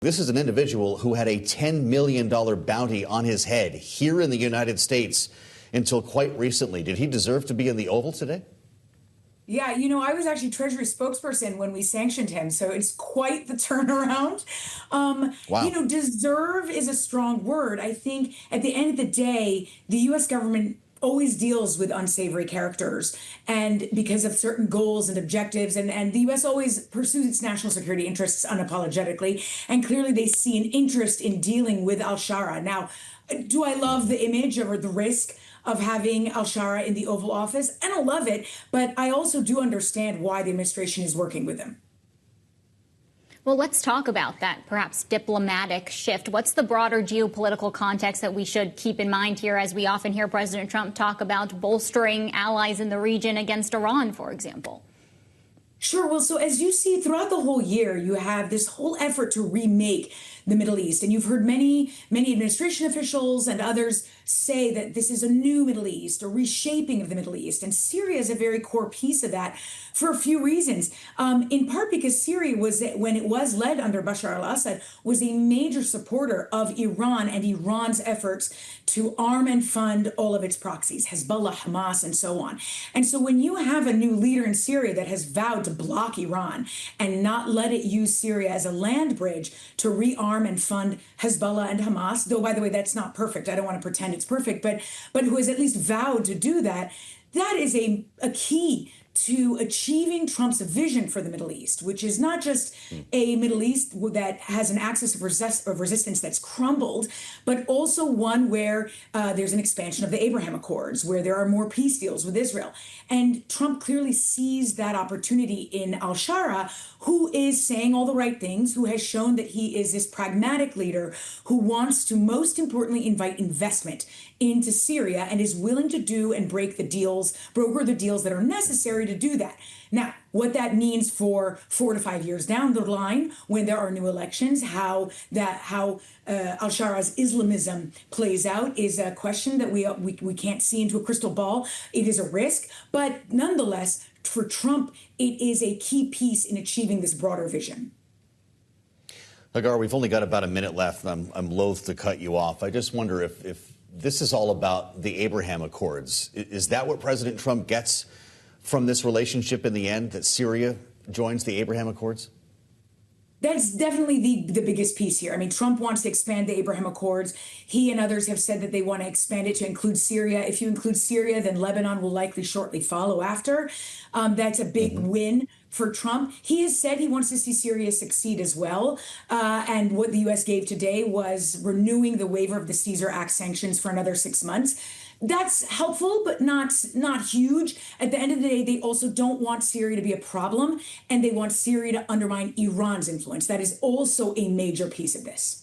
This is an individual who had a $10 million bounty on his head here in the United States until quite recently. Did he deserve to be in the Oval today? Yeah, I was actually Treasury spokesperson when we sanctioned him, so it's quite the turnaround. Wow. Deserve is a strong word. I think at the end of the day, the U.S. government always deals with unsavory characters, and because of certain goals and objectives, and the U.S. always pursues its national security interests unapologetically, and clearly they see an interest in dealing with Al-Sharaa. Now, do I love the image or the risk of having Al-Sharaa in the Oval Office? I don't love it, but I also do understand why the administration is working with him. Well, let's talk about that perhaps diplomatic shift. What's the broader geopolitical context that we should keep in mind here, as we often hear President Trump talk about bolstering allies in the region against Iran, for example? Sure. Well, so as you see throughout the whole year, you have this whole effort to remake the Middle East. And you've heard many administration officials and others say that this is a new Middle East, a reshaping of the Middle East. And Syria is a very core piece of that for a few reasons. In part because Syria was, when it was led under Bashar al-Assad, was a major supporter of Iran and Iran's efforts to arm and fund all of its proxies, Hezbollah, Hamas, and so on. And so when you have a new leader in Syria that has vowed to block Iran and not let it use Syria as a land bridge to rearm and fund Hezbollah and Hamas, though, by the way, that's not perfect. I don't want to pretend it's perfect, but who has at least vowed to do that, that is a key to achieving Trump's vision for the Middle East, which is not just a Middle East that has an axis of resistance that's crumbled, but also one where there's an expansion of the Abraham Accords, where there are more peace deals with Israel. And Trump clearly sees that opportunity in Al-Sharaa, who is saying all the right things, who has shown that he is this pragmatic leader who wants to, most importantly, invite investment into Syria and is willing to do and broker the deals that are necessary to do that. Now, what that means for 4 to 5 years down the line, when there are new elections, how Al-Sharaa's Islamism plays out is a question that we can't see into a crystal ball. It is a risk, but nonetheless, for Trump, it is a key piece in achieving this broader vision. Hagar, we've only got about a minute left. I'm loath to cut you off. I just wonder if this is all about the Abraham Accords. Is that what President Trump gets from this relationship in the end, that Syria joins the Abraham Accords? That's definitely the biggest piece here. I mean, Trump wants to expand the Abraham Accords. He and others have said that they want to expand it to include Syria. If you include Syria, then Lebanon will likely shortly follow after. That's a big win for Trump. He has said he wants to see Syria succeed as well. And what the U.S. gave today was renewing the waiver of the Caesar Act sanctions for another 6 months. That's helpful, but not huge. At the end of the day, they also don't want Syria to be a problem, and they want Syria to undermine Iran's influence. That is also a major piece of this.